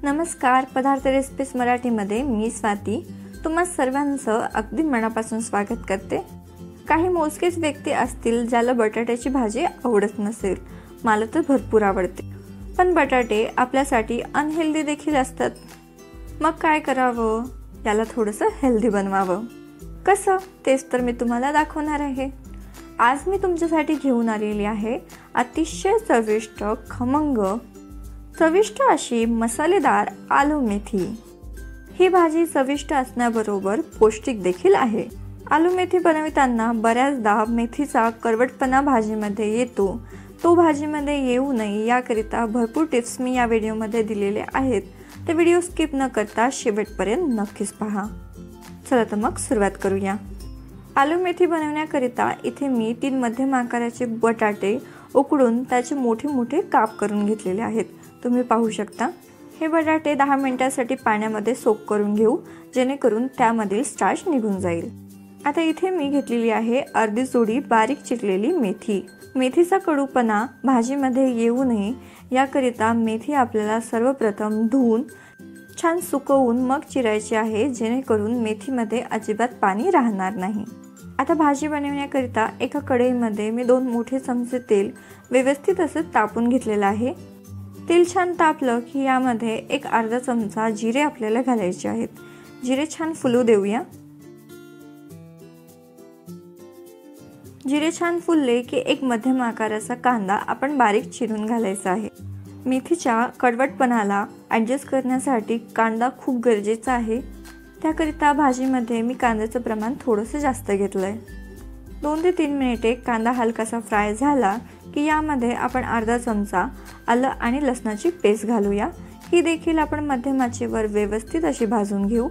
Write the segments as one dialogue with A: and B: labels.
A: नमस्कार, पदार्थ रेसिपीज मराठीमध्ये मी स्वाती तुम्हा सर्वांचं अगदी मनापासून स्वागत करते। काही मोजकेच व्यक्ती असतील ज्याला बटाट्याची भाजी आवडत नसेल। मला तर भरपूर आवडते, पण बटाटे आपल्यासाठी अनहेल्दी देखील असतात। मग काय करावं? याला थोडंसं हेल्दी बनवावं। कसं तेच तर मी तुम्हाला दाखवणार आहे। आज मी तुमच्यासाठी घेऊन आलेली आहे अतिशय चविष्ट खमंग चविष्ट अशी मसालेदार आलू मेथी। ही भाजी चविष्ट असण्याबरोबर पौष्टिक देखील आहे। आलू मेथी बनवताना बऱ्याचदा मेथीचा कडवटपणा भाजीमध्ये येतो, तो भाजीमध्ये येऊ नये याकरिता भरपूर टिप्स मी या व्हिडिओमध्ये दिलेले आहेत। ते व्हिडिओ स्किप न करता शेवटपर्यंत नक्कीच पहा। चला तर मग सुरुवात करूया। आलू मेथी बनवण्याकरिता इथे मी 3 मध्यम आकाराचे बटाटे उकडून त्याचे मोठे मोठे काप करून घेतलेले आहेत। तुम्ही पाहू शकता। हे बटाटे 10 मिनिटांसाठी पाण्यामध्ये सोक करून घेऊ, जेणेकरून त्यामधील स्टार्च निघून जाईल। आता इथे मी घेतलेली आहे अर्धी जोडी बारीक चिरलेली मेथी। मेथीचा कडूपणा भाजीमध्ये येऊ नये याकरिता मेथी आपल्याला सर्वप्रथम धुवून छान सुकवून मग चिरायची आहे, जेणेकरून मेथीमध्ये अजिबात पाणी राहणार नाही। आता भाजी बनवण्याकरिता एका कढईमध्ये मी 2 मोठे चमचे तेल व्यवस्थित असं तापून घेतलेलं आहे। तेल छान तापलं की यामध्ये एक अर्धा चमचा जिरे आपल्याला घालायचे आहेत। जिरे छान फुलू देऊया। जिरे छान फुलले की एक मध्यम आकाराचा कांदा आपण बारीक चिरून घालायचा आहे। मेथीच्या कडवटपणाला ॲडजस्ट करण्यासाठी कांदा खूप गरजेचा आहे, त्याकरिता भाजीमध्ये मी कांद्याचं प्रमाण थोडंसं जास्त घेतलंय। 2 ते 3 मिनिटे कांदा हलकासा फ्राय झाला की यामध्ये आपण अर्धा चमचा आलं आणि लसणाची पेस्ट घालूया। ही देखील आपण मध्यम आचेवर व्यवस्थित अशी भाजून घेऊ।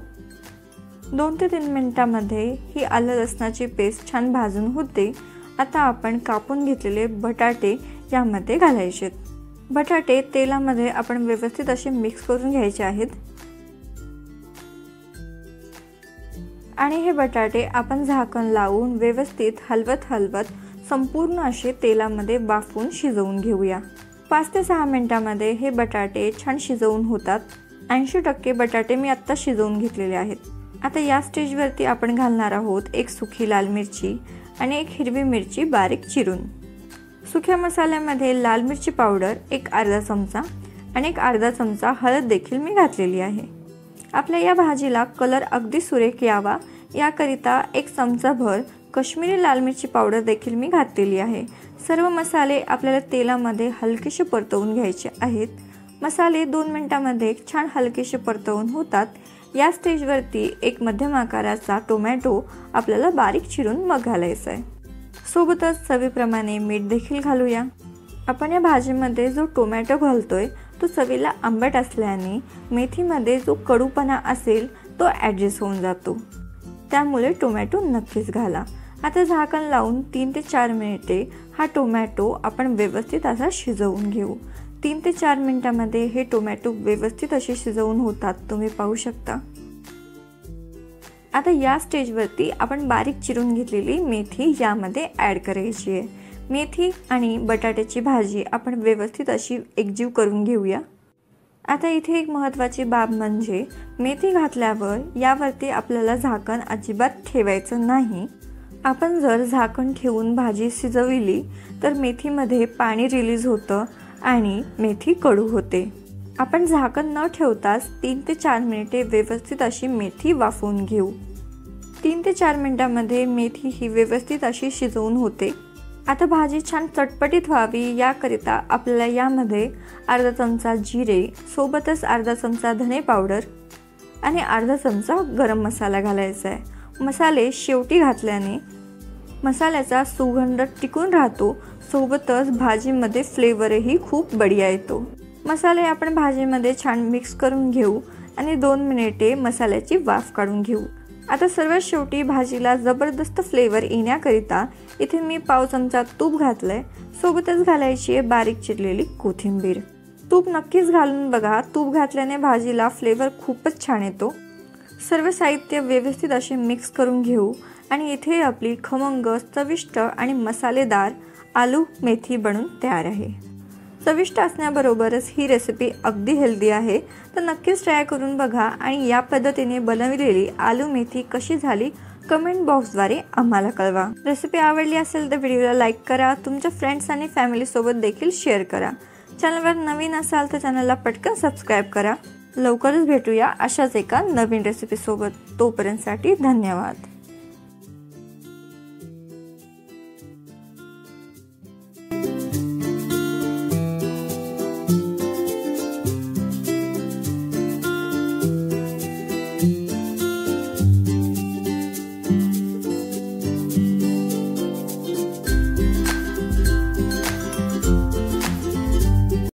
A: 2 ते 3 मिनिटांमध्ये ही आलं लसणाची पेस्ट छान भाजून होते। आता आपण कापून घेतलेले बटाटे यामध्ये घालायचे। बटाटे तेलामध्ये आपण व्यवस्थित असे मिक्स करून घ्यायचे आहेत आणि हे बटाटे आपण झाकण लावून व्यवस्थित हलवत संपूर्ण असे तेलामध्ये बाफून शिजवून घेऊया। 5 ते 6 मिनिटांमध्ये हे बटाटे छान शिजवून होतात। 80% बटाटे मी आता शिजवून घेतलेले आहेत। आता या स्टेजवरती आपण घालणार आहोत एक सुकी लाल मिरची आणि एक हिरवी मिरची बारीक चिरून। सुक्या मसाल्यामध्ये लाल मिरची पावडर एक अर्धा चमचा आणि एक अर्धा चमचा हळद देखील मी घातलेली आहे। आपल्या या भाजीला कलर अगदी सुरेख यावा याकरिता एक चमचाभर काश्मीरी लाल मिरची पावडर देखील मी घातलेली आहे। सर्व मसाले आपल्याला तेलामध्ये हलकेसे परतवून घ्यायचे आहेत। मसाले 2 मिनिटांमध्ये छान हलकेसे परतवून होतात। या स्टेजवरती एक मध्यम आकाराचा टोमॅटो आपल्याला बारीक चिरून मग घालायचा आहे। सोबतच चवीप्रमाणे मीठ देखील घालूया। आपण या भाजीमध्ये जो टोमॅटो घालतोय तो चवीला आंबट असल्याने मेथीमध्ये जो कडूपणा असेल तो ॲडजस्ट होऊन जातो, त्यामुळे टोमॅटो नक्कीच घाला। आता झाकण लावून 3 ते 4 मिनिटे हा टोमॅटो आपण व्यवस्थित असा शिजवून घेऊ। 3 ते 4 मिनिटांमध्ये हे टोमॅटो व्यवस्थित असे शिजवून होतात, तुम्ही पाहू शकता। आता या स्टेजवरती आपण बारीक चिरून घेतलेली मेथी यामध्ये ॲड करायची आहे। मेथी आणि बटाट्याची भाजी आपण व्यवस्थित अशी एकजीव करून घेऊया। आता इथे एक महत्त्वाची बाब म्हणजे मेथी घातल्यावर यावरती आपल्याला झाकण अजिबात ठेवायचं नाही। आपण जर झाकण ठेवून भाजी शिजवली तर मेथीमध्ये पाणी रिलीज होतं आणि मेथी कडू होते। आपण झाकण न ठेवताच 3 ते 4 मिनिटे व्यवस्थित अशी मेथी वाफवून घेऊ। 3 ते 4 मिनिटांमध्ये मेथी ही व्यवस्थित अशी शिजवून होते। आता भाजी छान चटपटीत व्हावी याकरिता आपल्याला यामध्ये अर्धा चमचा जिरे सोबतच अर्धा चमचा धने पावडर आणि अर्धा चमचा गरम मसाला घालायचा आहे। मसाले शेवटी घातल्याने मसाल्याचा सुगंध टिकून राहतो, सोबतच भाजीमध्ये फ्लेवरही खूप बढिया येतो। मसाले आपण भाजीमध्ये छान मिक्स करून घेऊ आणि 2 मिनिटे मसाल्याची वाफ काढून घेऊ। आता सर्वात शेवटी भाजीला जबरदस्त फ्लेवर येण्याकरिता इथे मी पाव चमचा तूप घातलंय, सोबतच घालायची आहे बारीक चिरलेली कोथिंबीर। तूप नक्कीच घालून बघा, तूप घातल्याने भाजीला फ्लेवर खूपच छान येतो। सर्व साहित्य व्यवस्थित असे मिक्स करून घेऊ आणि इथे आपली खमंग चविष्ट आणि मसालेदार आलू मेथी बनून तयार आहे। चविष्ट असण्याबरोबरच ही रेसिपी अगदी हेल्दी आहे, तर नक्कीच ट्राय करून बघा आणि या पद्धतीने बनवलेली आलू मेथी कशी झाली कमेंट बॉक्सद्वारे आम्हाला कळवा। रेसिपी आवडली असेल तर व्हिडिओला लाईक करा, तुमच्या फ्रेंड्स आणि फॅमिली सोबत देखील शेअर करा। चॅनलवर नवीन असाल तर चॅनलला पटकन सबस्क्राइब करा। लवकरच भेटूया अशाच एका नवीन रेसिपी सोबत। तोपर्यंतसाठी धन्यवाद।